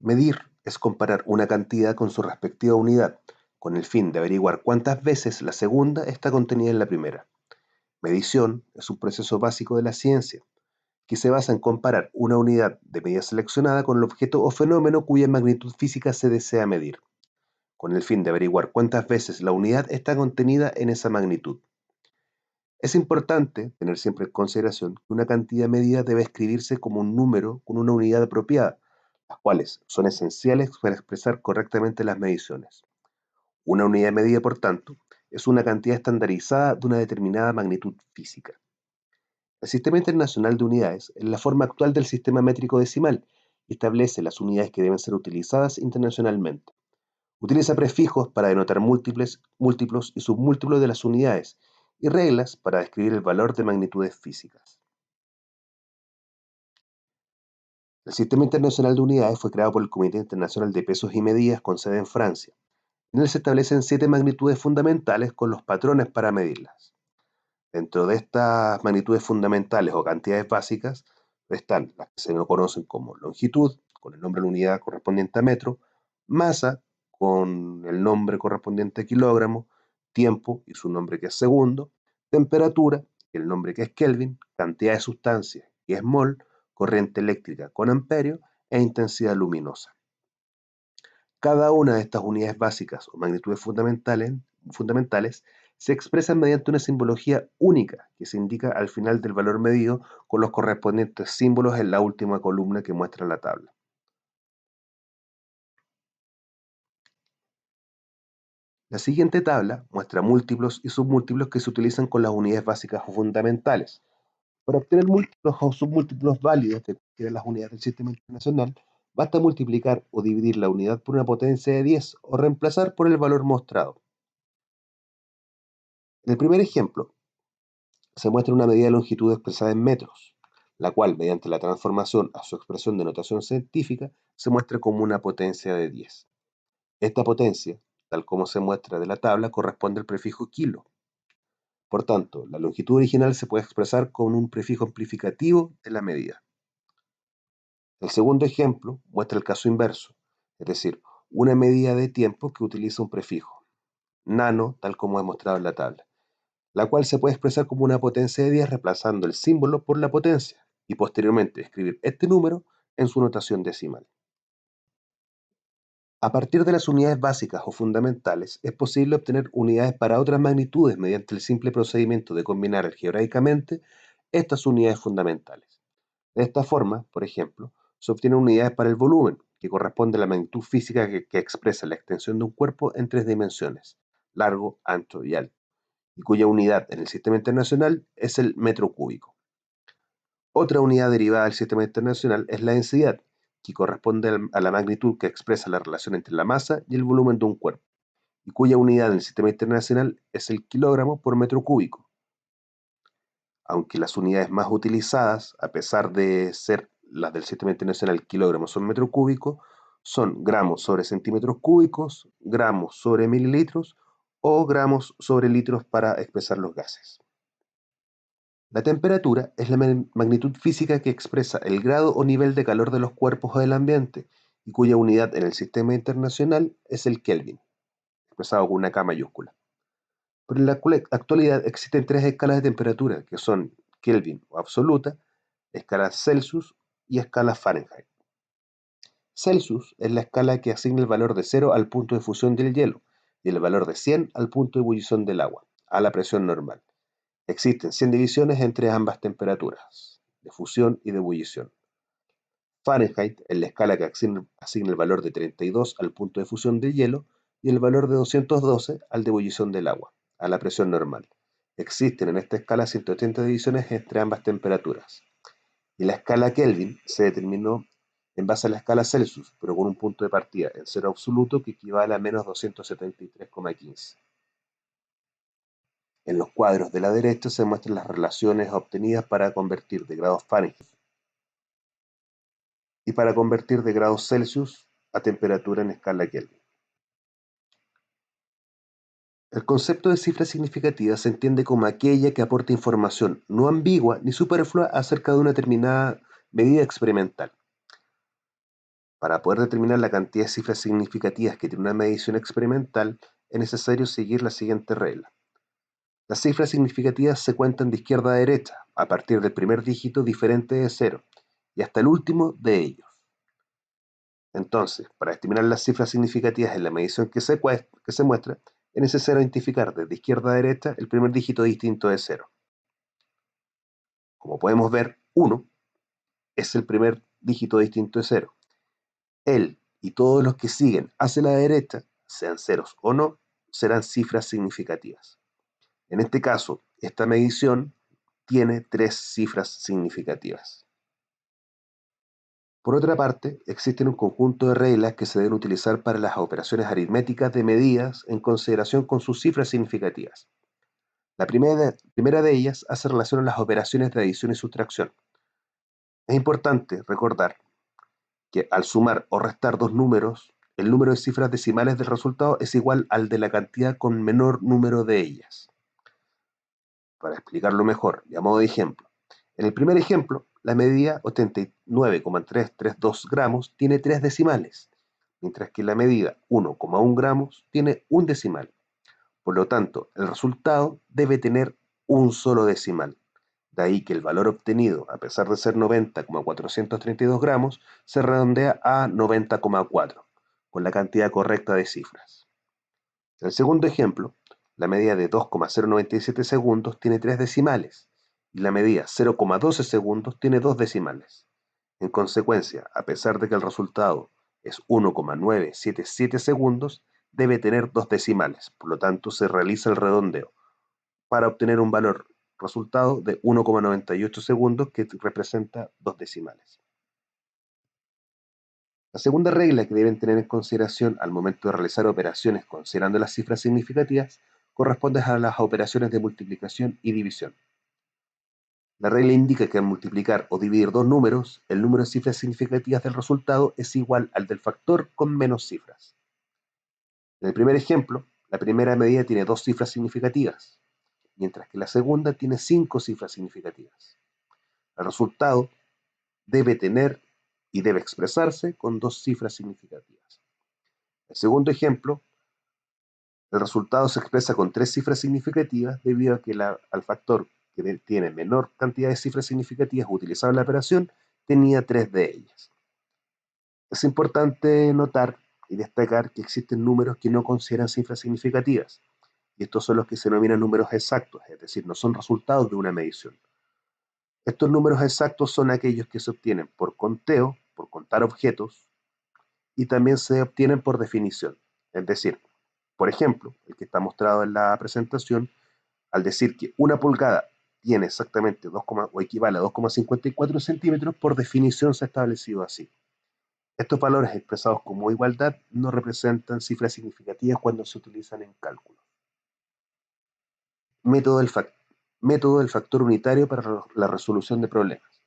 Medir es comparar una cantidad con su respectiva unidad, con el fin de averiguar cuántas veces la segunda está contenida en la primera. Medición es un proceso básico de la ciencia, que se basa en comparar una unidad de medida seleccionada con el objeto o fenómeno cuya magnitud física se desea medir, con el fin de averiguar cuántas veces la unidad está contenida en esa magnitud. Es importante tener siempre en consideración que una cantidad medida debe escribirse como un número con una unidad apropiada, las cuales son esenciales para expresar correctamente las mediciones. Una unidad medida, por tanto, es una cantidad estandarizada de una determinada magnitud física. El Sistema Internacional de Unidades es la forma actual del sistema métrico decimal y establece las unidades que deben ser utilizadas internacionalmente. Utiliza prefijos para denotar múltiplos y submúltiplos de las unidades y reglas para describir el valor de magnitudes físicas. El Sistema Internacional de Unidades fue creado por el Comité Internacional de Pesos y Medidas con sede en Francia. En él se establecen 7 magnitudes fundamentales con los patrones para medirlas. Dentro de estas magnitudes fundamentales o cantidades básicas están las que se conocen como longitud, con el nombre de la unidad correspondiente a metro, masa, con el nombre correspondiente a kilogramo, tiempo y su nombre que es segundo, temperatura, el nombre que es Kelvin, cantidad de sustancia que es mol, corriente eléctrica con amperio e intensidad luminosa. Cada una de estas unidades básicas o magnitudes fundamentales se expresan mediante una simbología única que se indica al final del valor medido con los correspondientes símbolos en la última columna que muestra la tabla. La siguiente tabla muestra múltiplos y submúltiplos que se utilizan con las unidades básicas o fundamentales. Para obtener múltiplos o submúltiplos válidos de cualquiera de las unidades del sistema internacional, basta multiplicar o dividir la unidad por una potencia de 10 o reemplazar por el valor mostrado. En el primer ejemplo, se muestra una medida de longitud expresada en metros, la cual, mediante la transformación a su expresión de notación científica, se muestra como una potencia de 10. Esta potencia, tal como se muestra de la tabla, corresponde al prefijo kilo. Por tanto, la longitud original se puede expresar con un prefijo amplificativo de la medida. El segundo ejemplo muestra el caso inverso, es decir, una medida de tiempo que utiliza un prefijo, nano, tal como he mostrado en la tabla, la cual se puede expresar como una potencia de 10 reemplazando el símbolo por la potencia y posteriormente escribir este número en su notación decimal. A partir de las unidades básicas o fundamentales, es posible obtener unidades para otras magnitudes mediante el simple procedimiento de combinar algebraicamente estas unidades fundamentales. De esta forma, por ejemplo, se obtienen unidades para el volumen, que corresponde a la magnitud física que expresa la extensión de un cuerpo en 3 dimensiones, largo, ancho y alto, y cuya unidad en el sistema internacional es el metro cúbico. Otra unidad derivada del sistema internacional es la densidad, que corresponde a la magnitud que expresa la relación entre la masa y el volumen de un cuerpo, y cuya unidad en el sistema internacional es el kilogramo por metro cúbico. Aunque las unidades más utilizadas, a pesar de ser las del sistema internacional kilogramos sobre metro cúbico, son gramos sobre centímetros cúbicos, gramos sobre mililitros o gramos sobre litros para expresar los gases. La temperatura es la magnitud física que expresa el grado o nivel de calor de los cuerpos o del ambiente y cuya unidad en el sistema internacional es el Kelvin, expresado con una K mayúscula. Pero en la actualidad existen 3 escalas de temperatura, que son Kelvin o absoluta, escala Celsius y escala Fahrenheit. Celsius es la escala que asigna el valor de 0 al punto de fusión del hielo y el valor de 100 al punto de ebullición del agua, a la presión normal. Existen 100 divisiones entre ambas temperaturas, de fusión y de ebullición. Fahrenheit es la escala que asigna el valor de 32 al punto de fusión del hielo y el valor de 212 al de ebullición del agua, a la presión normal. Existen en esta escala 180 divisiones entre ambas temperaturas. Y la escala Kelvin se determinó en base a la escala Celsius, pero con un punto de partida en cero absoluto que equivale a menos 273,15. En los cuadros de la derecha se muestran las relaciones obtenidas para convertir de grados Fahrenheit y para convertir de grados Celsius a temperatura en escala Kelvin. El concepto de cifra significativa se entiende como aquella que aporta información no ambigua ni superflua acerca de una determinada medida experimental. Para poder determinar la cantidad de cifras significativas que tiene una medición experimental, es necesario seguir la siguiente regla. Las cifras significativas se cuentan de izquierda a derecha, a partir del primer dígito diferente de 0, y hasta el último de ellos. Entonces, para determinar las cifras significativas en la medición que se muestra, es necesario identificar desde izquierda a derecha el primer dígito distinto de 0. Como podemos ver, 1 es el primer dígito distinto de 0. Él y todos los que siguen hacia la derecha, sean ceros o no, serán cifras significativas. En este caso, esta medición tiene 3 cifras significativas. Por otra parte, existen un conjunto de reglas que se deben utilizar para las operaciones aritméticas de medidas en consideración con sus cifras significativas. La primera de ellas hace relación a las operaciones de adición y sustracción. Es importante recordar que al sumar o restar dos números, el número de cifras decimales del resultado es igual al de la cantidad con menor número de ellas. Para explicarlo mejor, y a modo de ejemplo, en el primer ejemplo, la medida 89,332 gramos tiene 3 decimales, mientras que la medida 1,1 gramos tiene un decimal. Por lo tanto, el resultado debe tener un solo decimal. De ahí que el valor obtenido, a pesar de ser 90,432 gramos, se redondea a 90,4, con la cantidad correcta de cifras. En el segundo ejemplo, la medida de 2,097 segundos tiene 3 decimales y la medida 0,12 segundos tiene 2 decimales. En consecuencia, a pesar de que el resultado es 1,977 segundos, debe tener 2 decimales, por lo tanto se realiza el redondeo para obtener un valor resultado de 1,98 segundos que representa 2 decimales. La segunda regla que deben tener en consideración al momento de realizar operaciones considerando las cifras significativas corresponde a las operaciones de multiplicación y división. La regla indica que al multiplicar o dividir dos números, el número de cifras significativas del resultado es igual al del factor con menos cifras. En el primer ejemplo, la primera medida tiene 2 cifras significativas, mientras que la segunda tiene 5 cifras significativas. El resultado debe tener y debe expresarse con 2 cifras significativas. El segundo ejemplo, el resultado se expresa con 3 cifras significativas debido a que al factor que tiene menor cantidad de cifras significativas utilizado en la operación tenía 3 de ellas. Es importante notar y destacar que existen números que no consideran cifras significativas, y estos son los que se denominan números exactos, es decir, no son resultados de una medición. Estos números exactos son aquellos que se obtienen por conteo, por contar objetos, y también se obtienen por definición. Es decir, por ejemplo, el que está mostrado en la presentación, al decir que una pulgada tiene exactamente 2, o equivale a 2,54 centímetros, por definición se ha establecido así. Estos valores expresados como igualdad no representan cifras significativas cuando se utilizan en cálculo. Método del factor unitario para la resolución de problemas.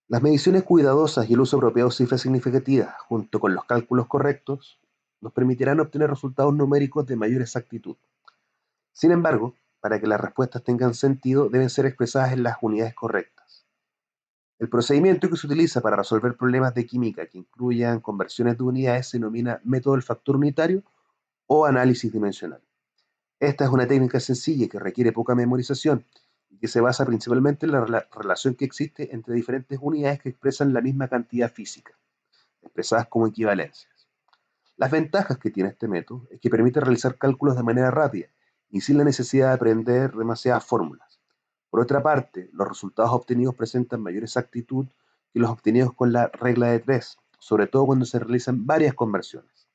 Las mediciones cuidadosas y el uso apropiado de cifras significativas, junto con los cálculos correctos, nos permitirán obtener resultados numéricos de mayor exactitud. Sin embargo, para que las respuestas tengan sentido, deben ser expresadas en las unidades correctas. El procedimiento que se utiliza para resolver problemas de química que incluyan conversiones de unidades se denomina método del factor unitario o análisis dimensional. Esta es una técnica sencilla que requiere poca memorización y que se basa principalmente en la relación que existe entre diferentes unidades que expresan la misma cantidad física, expresadas como equivalencias. Las ventajas que tiene este método es que permite realizar cálculos de manera rápida y sin la necesidad de aprender demasiadas fórmulas. Por otra parte, los resultados obtenidos presentan mayor exactitud que los obtenidos con la regla de 3, sobre todo cuando se realizan varias conversiones.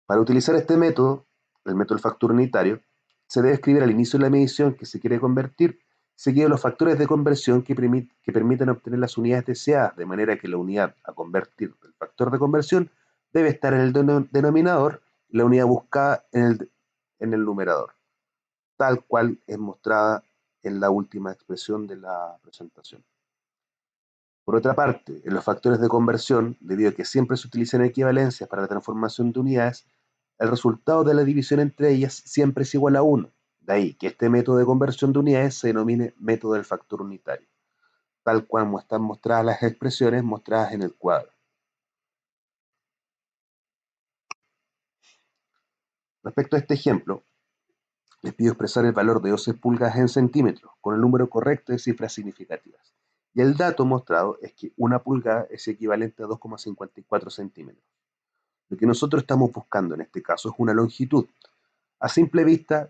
Para utilizar este método, el método del factor unitario, se debe escribir al inicio de la medición que se quiere convertir, seguido de los factores de conversión que permitan obtener las unidades deseadas, de manera que la unidad a convertir del factor de conversión debe estar en el denominador y la unidad buscada en el numerador, tal cual es mostrada en la última expresión de la presentación. Por otra parte, en los factores de conversión, debido a que siempre se utilizan equivalencias para la transformación de unidades, el resultado de la división entre ellas siempre es igual a 1. De ahí que este método de conversión de unidades se denomine método del factor unitario. tal cual están mostradas las expresiones mostradas en el cuadro. Respecto a este ejemplo, les pido expresar el valor de 12 pulgadas en centímetros, con el número correcto de cifras significativas. Y el dato mostrado es que una pulgada es equivalente a 2,54 centímetros. Lo que nosotros estamos buscando en este caso es una longitud. A simple vista,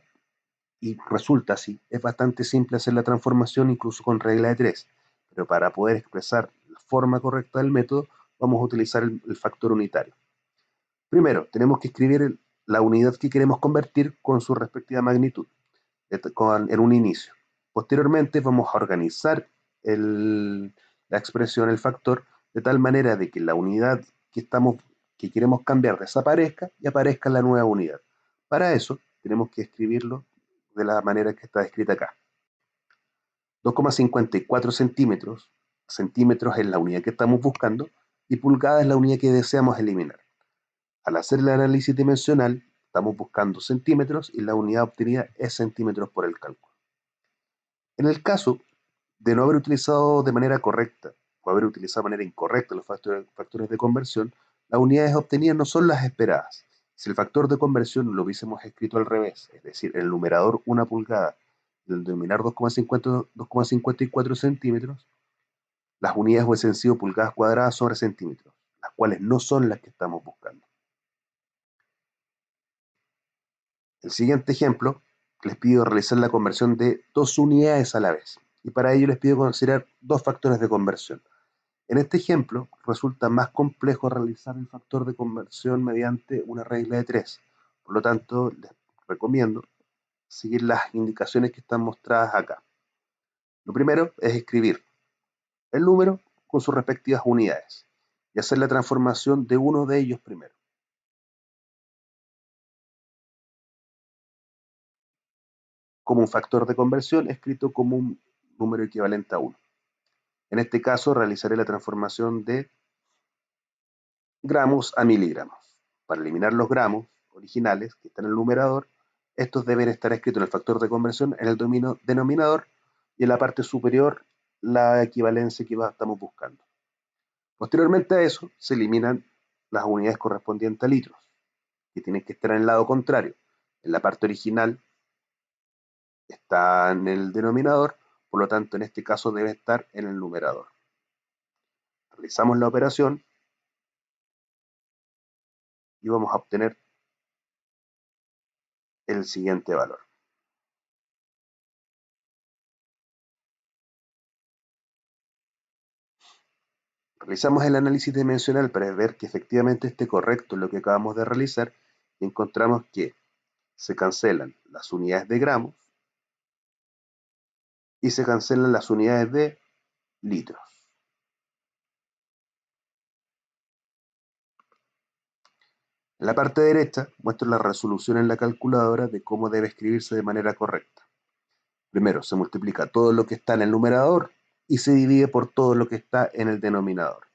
y resulta así, es bastante simple hacer la transformación incluso con regla de 3, pero para poder expresar la forma correcta del método, vamos a utilizar el factor unitario. Primero, tenemos que escribir la unidad que queremos convertir con su respectiva magnitud en un inicio. Posteriormente vamos a organizar la expresión, el factor, de tal manera de que la unidad que queremos cambiar desaparezca y aparezca la nueva unidad. Para eso tenemos que escribirlo de la manera que está escrita acá. 2,54 centímetros, centímetros es la unidad que estamos buscando y pulgada es la unidad que deseamos eliminar. Al hacer el análisis dimensional, estamos buscando centímetros y la unidad obtenida es centímetros por el cálculo. En el caso de no haber utilizado de manera correcta o haber utilizado de manera incorrecta los factores de conversión, las unidades obtenidas no son las esperadas. Si el factor de conversión lo hubiésemos escrito al revés, es decir, en el numerador 1 pulgada y en el denominador 2,54 centímetros, las unidades hubiesen sido pulgadas cuadradas sobre centímetros, las cuales no son las que estamos buscando. El siguiente ejemplo, les pido realizar la conversión de dos unidades a la vez, y para ello les pido considerar dos factores de conversión. En este ejemplo, resulta más complejo realizar el factor de conversión mediante una regla de 3. Por lo tanto, les recomiendo seguir las indicaciones que están mostradas acá. Lo primero es escribir el número con sus respectivas unidades y hacer la transformación de uno de ellos primero. Como un factor de conversión escrito como un número equivalente a 1. En este caso, realizaré la transformación de gramos a miligramos. Para eliminar los gramos originales que están en el numerador, estos deben estar escritos en el factor de conversión en el denominador y en la parte superior la equivalencia que estamos buscando. Posteriormente a eso, se eliminan las unidades correspondientes a litros, que tienen que estar en el lado contrario. En la parte original está en el denominador, por lo tanto en este caso debe estar en el numerador. Realizamos la operación y vamos a obtener el siguiente valor. Realizamos el análisis dimensional para ver que efectivamente esté correcto lo que acabamos de realizar y encontramos que se cancelan las unidades de gramos y se cancelan las unidades de litros. En la parte derecha muestro la resolución en la calculadora de cómo debe escribirse de manera correcta. Primero se multiplica todo lo que está en el numerador y se divide por todo lo que está en el denominador.